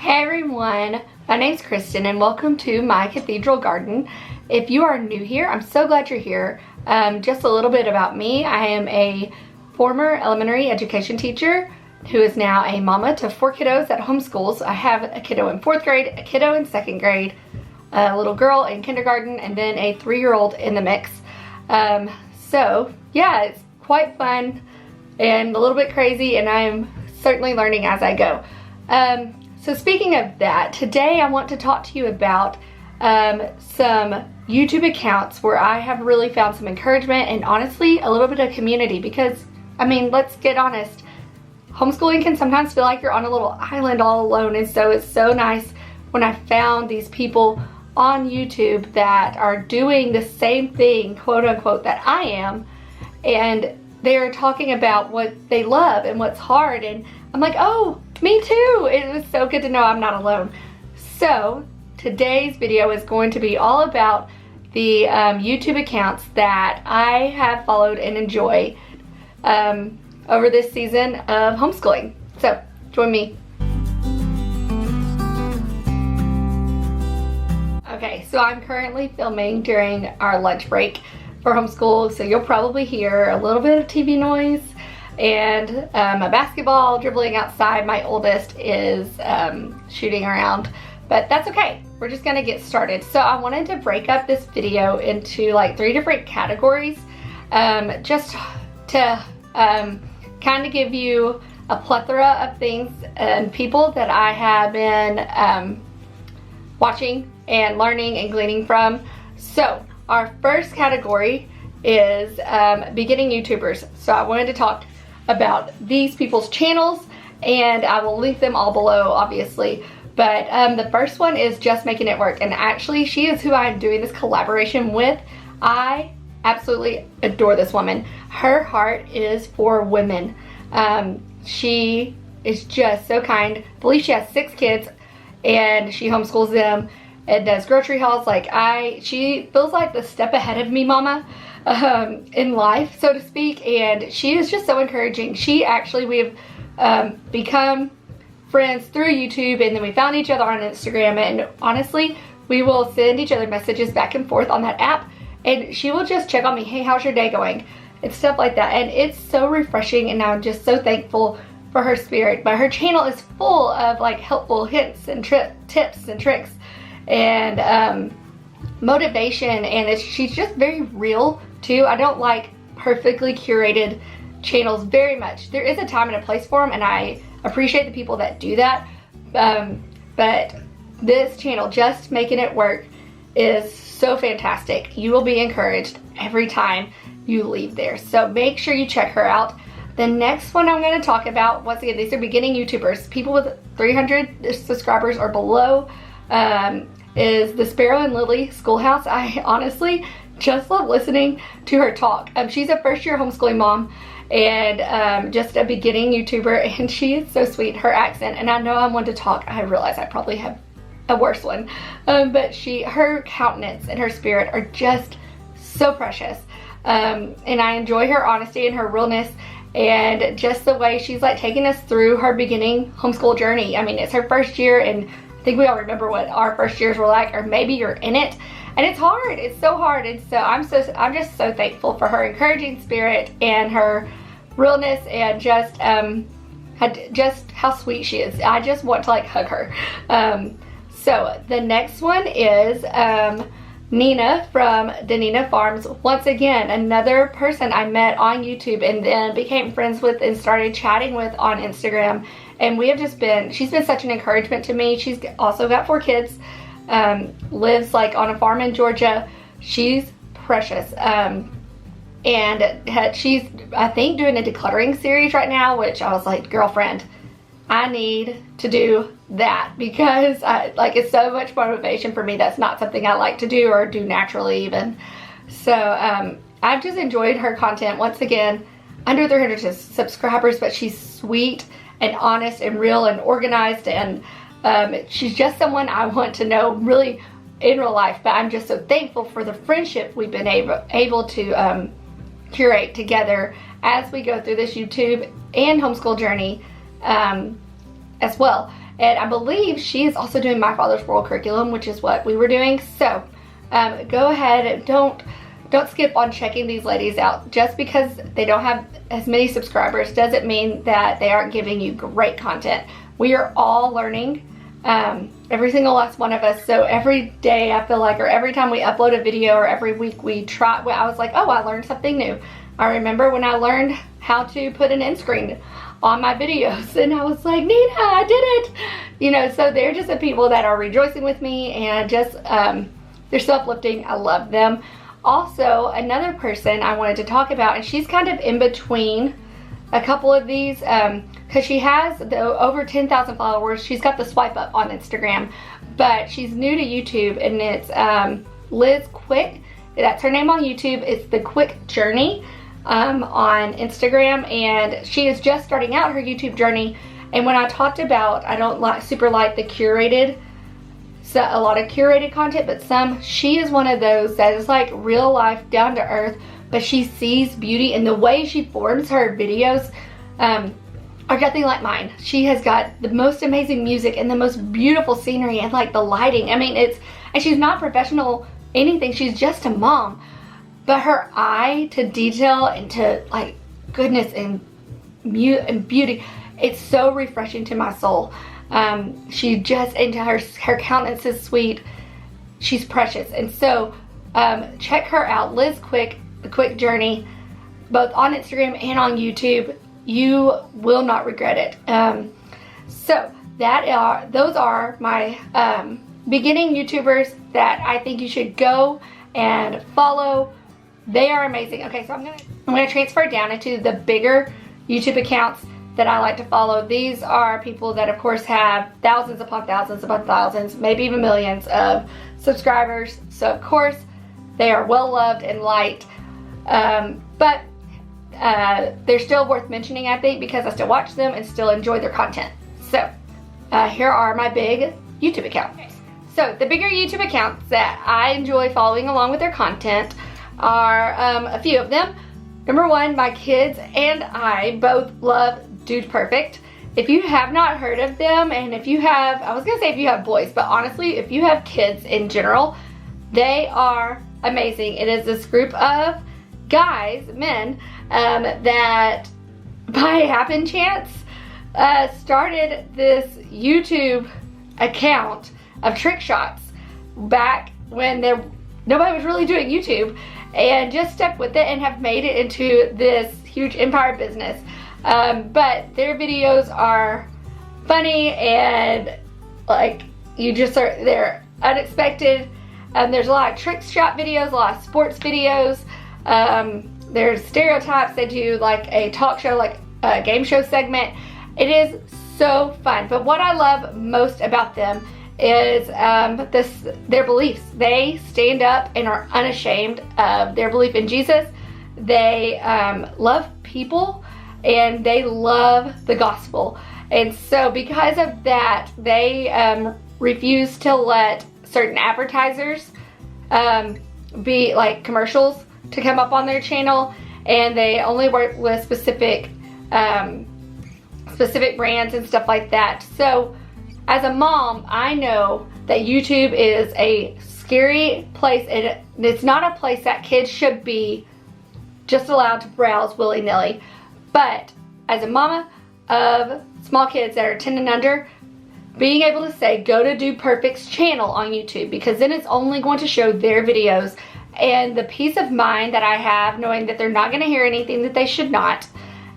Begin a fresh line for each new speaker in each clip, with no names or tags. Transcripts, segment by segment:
Hey everyone, my name's Kristen and welcome to my Cathedral garden. If you are new here, I'm so glad you're here. Just a little bit about me. I am a former elementary education teacher who is now a mama to 4 kiddos at homeschools. I have a kiddo in 4th grade, a kiddo in 2nd grade, a little girl in kindergarten, and then a 3-year-old in the mix. So yeah, it's quite fun and a little bit crazy, and I'm certainly learning as I go. So speaking of that, today I want to talk to you about some YouTube accounts where I have really found some encouragement and honestly a little bit of community, because I mean, let's get honest, homeschooling can sometimes feel like you're on a little island all alone, and so it's so nice when I found these people on YouTube that are doing the same thing, quote unquote, that I am, and they're talking about what they love and what's hard, and I'm like, oh, me too. It was so good to know I'm not alone. So today's video is going to be all about the YouTube accounts that I have followed and enjoy over this season of homeschooling. So join me. Okay, so I'm currently filming during our lunch break for homeschool, so you'll probably hear a little bit of TV noise and a basketball dribbling outside. My oldest is shooting around, but that's okay. We're just gonna get started. So I wanted to break up this video into like 3 different categories, just to kind of give you a plethora of things and people that I have been watching and learning and gleaning from. So our first category is beginning YouTubers. So I wanted to talk about these people's channels, and I will link them all below, obviously. But the first one is Just Making It Work, and actually she is who I'm doing this collaboration with. I absolutely adore this woman. Her heart is for women. She is just so kind. I believe she has 6 kids and she homeschools them and does grocery hauls. She feels like the step ahead of me mama in life, so to speak, and she is just so encouraging. We have become friends through YouTube, and then we found each other on Instagram, and honestly we will send each other messages back and forth on that app, and she will just check on me, hey, how's your day going, and stuff like that, and it's so refreshing, and I'm just so thankful for her spirit. But her channel is full of like helpful hints and tips and tricks and motivation, and she's just very real too. I don't like perfectly curated channels very much. There is a time and a place for them, and I appreciate the people that do that, but this channel, Just Making It Work, is so fantastic. You will be encouraged every time you leave there, so make sure you check her out. The next one I'm going to talk about, once again, these are beginning YouTubers, people with 300 subscribers or below, is the Sparrow and Lily Schoolhouse. I honestly just love listening to her talk. She's a first-year homeschooling mom and just a beginning YouTuber, and she is so sweet. Her accent, and I know I'm one to talk, I realize I probably have a worse one, but her countenance and her spirit are just so precious, and I enjoy her honesty and her realness, and just the way she's like taking us through her beginning homeschool journey. I mean, it's her first year, and I think we all remember what our first years were like, or maybe you're in it, and it's hard. It's so hard, and so I'm just so thankful for her encouraging spirit and her realness, and just how sweet she is. I just want to like hug her. So the next one is Nina from Danina Farms. Once again, another person I met on YouTube and then became friends with and started chatting with on Instagram. And we have just she's been such an encouragement to me. She's also got 4 kids, lives like on a farm in Georgia. She's precious. And she's, I think, doing a decluttering series right now, which I was like, girlfriend, I need to do that, because it's so much motivation for me. That's not something I like to do or do naturally even. So I've just enjoyed her content. Once again, under 300 subscribers, but she's sweet and honest and real and organized, and she's just someone I want to know really in real life. But I'm just so thankful for the friendship we've been able to curate together as we go through this YouTube and homeschool journey as well. And I believe she is also doing My Father's World curriculum, which is what we were doing. So go ahead and don't skip on checking these ladies out. Just because they don't have as many subscribers doesn't mean that they aren't giving you great content. We are all learning, every single last one of us. So every day I feel like, or every time we upload a video, or every week we try, I was like, oh, I learned something new. I remember when I learned how to put an end screen on my videos, and I was like, Nina, I did it. You know, so they're just the people that are rejoicing with me, and just they're so uplifting. I love them. Also, another person I wanted to talk about, and she's kind of in between a couple of these, because she has over 10,000 followers. She's got the swipe up on Instagram, but she's new to YouTube, and it's Liz Quick. That's her name on YouTube. It's The Quick Journey on Instagram, and she is just starting out her YouTube journey. And when I talked about, I don't super like the curated, so a lot of curated content, but she is one of those that is like real life, down to earth, but she sees beauty, and the way she forms her videos are nothing like mine. She has got the most amazing music and the most beautiful scenery, and like the lighting. I mean, and she's not professional anything, she's just a mom, but her eye to detail and to like goodness and beauty, it's so refreshing to my soul. She just, and her countenance is sweet. She's precious. And so check her out, Liz Quick, The Quick Journey, both on Instagram and on YouTube. You will not regret it. So those are my beginning YouTubers that I think you should go and follow. They are amazing. Okay, so I'm gonna transfer down into the bigger YouTube accounts that I like to follow. These are people that of course have thousands upon thousands, maybe even millions of subscribers. So of course they are well loved and liked, but they're still worth mentioning, I think, because I still watch them and still enjoy their content. So here are my big YouTube accounts. So the bigger YouTube accounts that I enjoy following along with their content are a few of them. Number one, my kids and I both love Dude Perfect. If you have not heard of them, and if you have, I was gonna say if you have boys, but honestly, if you have kids in general, they are amazing. It is this group of guys, men, that by happen chance started this YouTube account of trick shots back when nobody was really doing YouTube, and just stuck with it and have made it into this huge empire business. But their videos are funny, and like they're unexpected. There's a lot of trick shot videos, a lot of sports videos. There's stereotypes. They do like a talk show, like a game show segment. It is so fun. But what I love most about them is their beliefs. They stand up and are unashamed of their belief in Jesus. They love people, and they love the gospel. And so because of that, they refuse to let certain advertisers be like commercials to come up on their channel, and they only work with specific brands and stuff like that. So as a mom, I know that YouTube is a scary place, and it's not a place that kids should be just allowed to browse willy-nilly. But as a mama of small kids that are 10 and under, being able to say, go to Dude Perfect's channel on YouTube, because then it's only going to show their videos, and the peace of mind that I have knowing that they're not going to hear anything that they should not,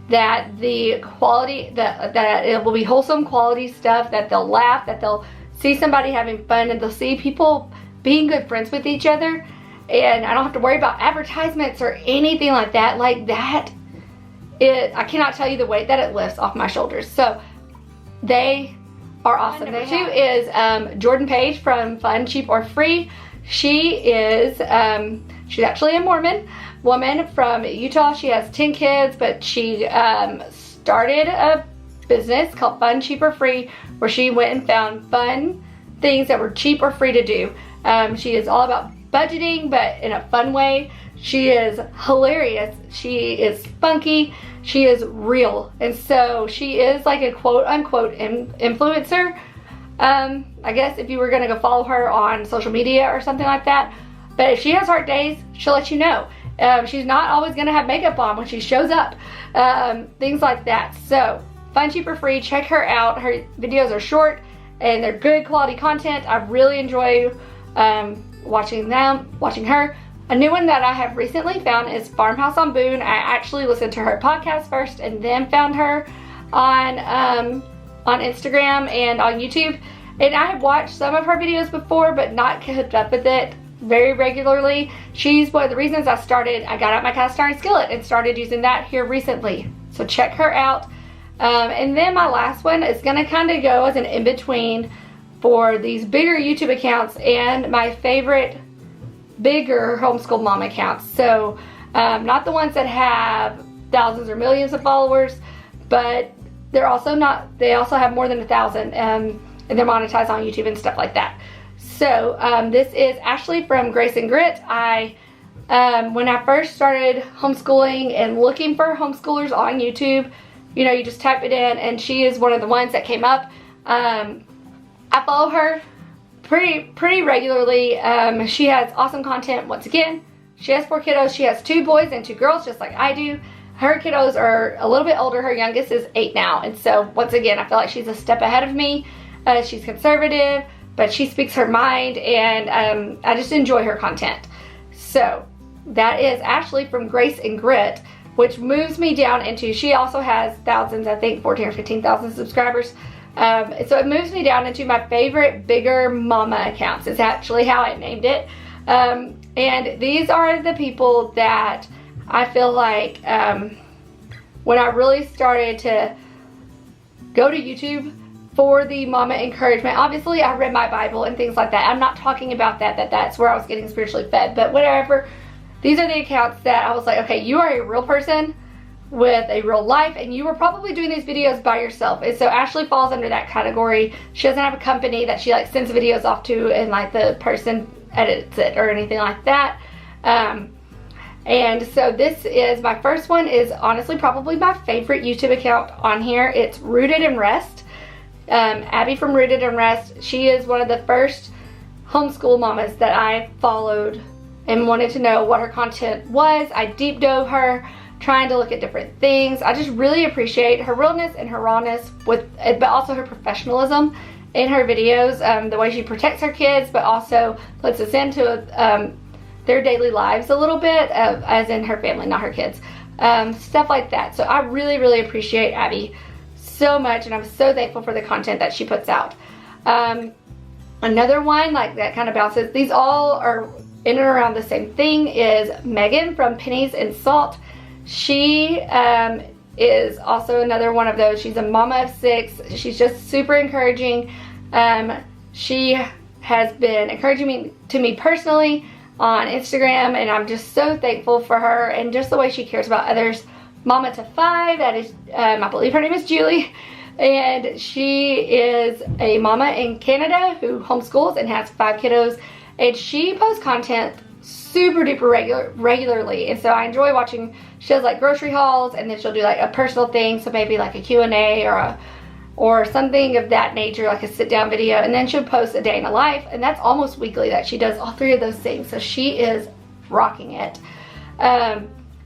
that the quality, that it will be wholesome quality stuff, that they'll laugh, that they'll see somebody having fun, and they'll see people being good friends with each other, and I don't have to worry about advertisements or anything like that. Like that, I cannot tell you the weight that it lifts off my shoulders. So they are awesome. Number two is Jordan Page from Fun, Cheap, or Free. She is, she's actually a Mormon woman from Utah. She has 10 kids, but she started a business called Fun, Cheap, or Free, where she went and found fun things that were cheap or free to do. She is all about budgeting, but in a fun way. She is hilarious. She is spunky. She is real. And so she is like a quote-unquote influencer. I guess if you were going to go follow her on social media or something like that. But if she has hard days, she'll let you know. She's not always going to have makeup on when she shows up. Things like that. So, fun, cheap, or free. Check her out. Her videos are short and they're good quality content. I really enjoy watching her. A new one that I have recently found is Farmhouse on Boone. I actually listened to her podcast first and then found her on Instagram and on YouTube. And I have watched some of her videos before, but not kept up with it very regularly. She's one of the reasons I got out my cast iron skillet and started using that here recently. So check her out. And then my last one is going to kind of go as an in-between for these bigger YouTube accounts and my favorite bigger homeschool mom accounts. So not the ones that have thousands or millions of followers, but they also have more than 1,000 and they're monetized on YouTube and stuff like that. So this is Ashley from Grace and Grit. When I first started homeschooling and looking for homeschoolers on YouTube, you just type it in and she is one of the ones that came up. I follow her pretty regularly. She has awesome content. Once again, she has 4 kiddos. She has 2 boys and 2 girls, just like I do. Her kiddos are a little bit older. Her youngest is 8 now. And so once again, I feel like she's a step ahead of me. She's conservative, but she speaks her mind, and I just enjoy her content. So that is Ashley from Grace and Grit, which moves me down into, she also has thousands, I think 14 or 15,000 subscribers. So it moves me down into my favorite bigger mama accounts. It's actually how I named it. And these are the people that I feel like when I really started to go to YouTube for the mama encouragement. Obviously, I read my Bible and things like that. I'm not talking about that's where I was getting spiritually fed. But whatever, these are the accounts that I was like, okay, you are a real person with a real life, and you were probably doing these videos by yourself. And so Ashley falls under that category. She doesn't have a company that she like sends videos off to and like the person edits it or anything like that. And so this is, my first one is honestly probably my favorite YouTube account on here. It's Rooted in Rest. Abby from Rooted in Rest. She is one of the first homeschool mamas that I followed and wanted to know what her content was. I deep dove her, trying to look at different things. I just really appreciate her realness and her rawness, but also her professionalism in her videos. The way she protects her kids, but also lets us into their daily lives a little bit, as in her family, not her kids. Stuff like that. So I really, really appreciate Abby so much, and I'm so thankful for the content that she puts out. Another one like that kind of bounces, these all are in and around the same thing, is Makin from Pennies and Salt. She is also another one of those. She's a mama of 6. She's just super encouraging. She has been encouraging to me personally on Instagram, and I'm just so thankful for her and just the way she cares about others. Mama to 5, that is, I believe her name is Julie, and she is a mama in Canada who homeschools and has 5 kiddos, and she posts content super duper regularly, and so I enjoy watching. She does like grocery hauls, and then she'll do like a personal thing, so maybe like a Q&A or something of that nature, like a sit down video, and then she'll post a day in a life, and that's almost weekly that she does all 3 of those things. So she is rocking it.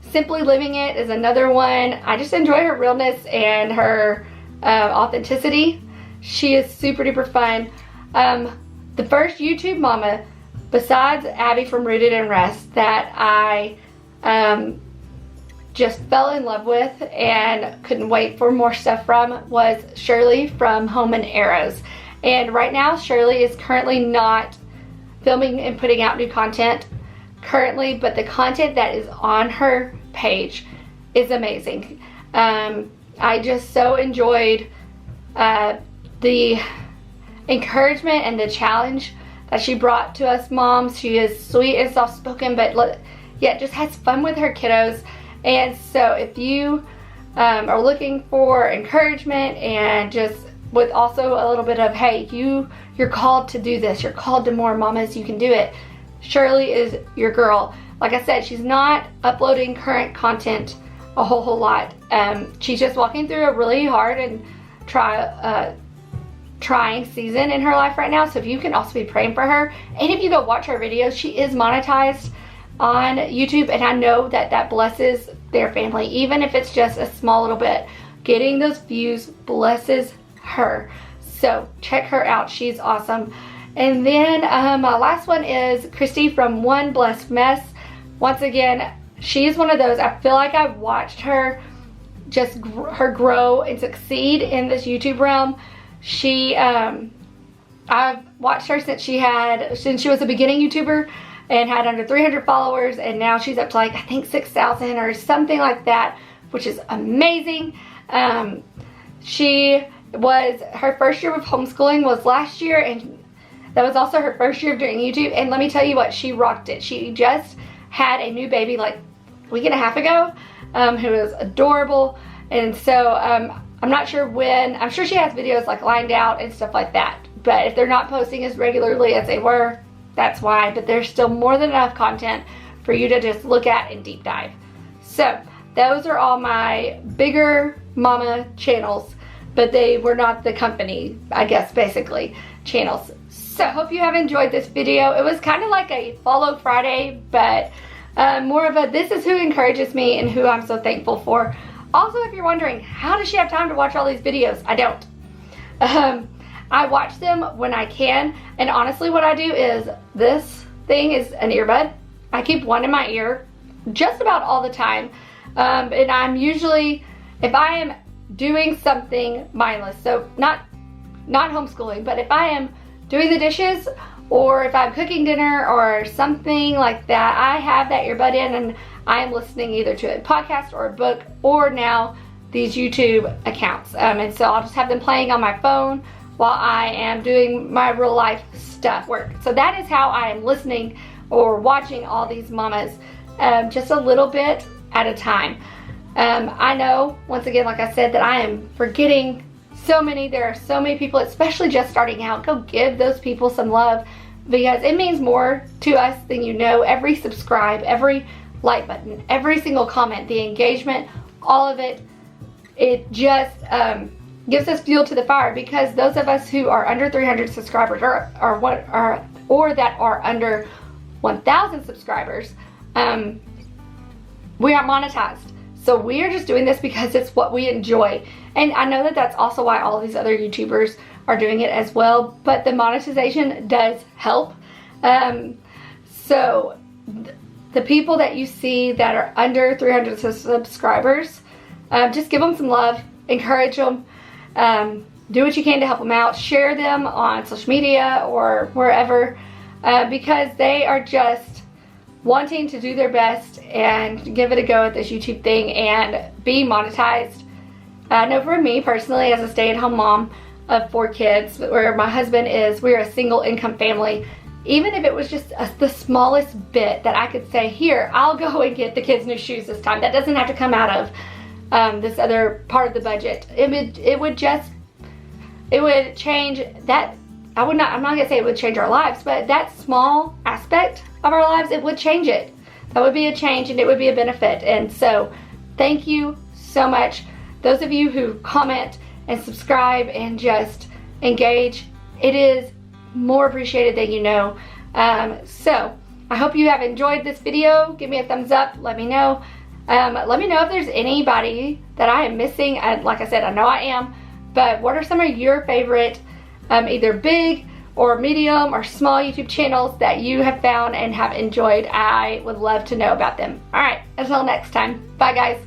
Simply Living It is another one. I just enjoy her realness and her authenticity. She is super duper fun. The first YouTube mama besides Abby from Rooted in Rest that I just fell in love with and couldn't wait for more stuff from was Shirley from Home and Arrows. And right now Shirley is currently not filming and putting out new content currently, but the content that is on her page is amazing. I just so enjoyed the encouragement and the challenge that she brought to us moms. She is sweet and soft-spoken, but yet just has fun with her kiddos. And so if you are looking for encouragement and just with also a little bit of, hey, you're called to do this, you're called to more mamas, you can do it, Shirley is your girl. like I said, she's not uploading current content a whole lot. She's just walking through a really hard and trying season in her life right now. So if you can also be praying for her, and if you go watch her videos, she is monetized on YouTube, and I know that that blesses their family, even if it's just a small little bit. Getting those views blesses her. So check her out, she's awesome. And then my last one is Christy from One Blessed Mess. Once again, she's one of those, I feel like I've watched her just her grow and succeed in this YouTube realm. She I've watched her since she was a beginning YouTuber and had under 300 followers, and now she's up to like, I think 6,000 or something like that, which is amazing. Her first year of homeschooling was last year, and that was also her first year of doing YouTube, and let me tell you what, she rocked it. She just had a new baby like a week and a half ago, who is adorable, and so I'm not sure when. I'm sure she has videos like lined out and stuff like that, but if they're not posting as regularly as they were, that's why. But there's still more than enough content for you to just look at and deep dive. So those are all my bigger mama channels, but they were not the company, I guess, basically, channels. So I hope you have enjoyed this video. It was kind of like a Follow Friday, but more of a this is who encourages me and who I'm so thankful for. Also, if you're wondering, how does she have time to watch all these videos? I don't. I watch them when I can, and honestly what I do is, this thing is an earbud. I keep one in my ear just about all the time, and I'm usually, if I am doing something mindless, so not homeschooling, but if I am doing the dishes, or if I'm cooking dinner or something like that, I have that earbud in and I am listening either to a podcast or a book, or now these YouTube accounts, and so I'll just have them playing on my phone while I am doing my real life stuff, work. So that is how I am listening or watching all these mamas, just a little bit at a time. I know, once again, like I said, that I am forgetting so many. There are so many people, especially just starting out. Go give those people some love, because it means more to us than you know. Every subscribe, every like button, every single comment, the engagement, all of it, it just gives us fuel to the fire, because those of us who are under 300 subscribers or that are under 1,000 subscribers, we are monetized. So we are just doing this because it's what we enjoy. And I know that that's also why all of these other YouTubers are doing it as well, but the monetization does help. So the people that you see that are under 300 subscribers, just give them some love, encourage them, do what you can to help them out, share them on social media or wherever, because they are just wanting to do their best and give it a go at this YouTube thing and be monetized. I know for me personally, as a stay-at-home mom of 4 kids, where my husband is, we're a single income family, even if it was just the smallest bit that I could say, here, I'll go and get the kids new shoes this time, that doesn't have to come out of this other part of the budget. It would change that. I'm not gonna say it would change our lives, but that small aspect of our lives, it would change it. That would be a change, and it would be a benefit. And so thank you so much, those of you who comment and subscribe and just engage. It is more appreciated than you know. So I hope you have enjoyed this video. Give me a thumbs up, let me know. Let me know if there's anybody that I am missing. Like I said, I know I am, but what are some of your favorite either big or medium or small YouTube channels that you have found and have enjoyed? I would love to know about them. All right, until next time, bye guys.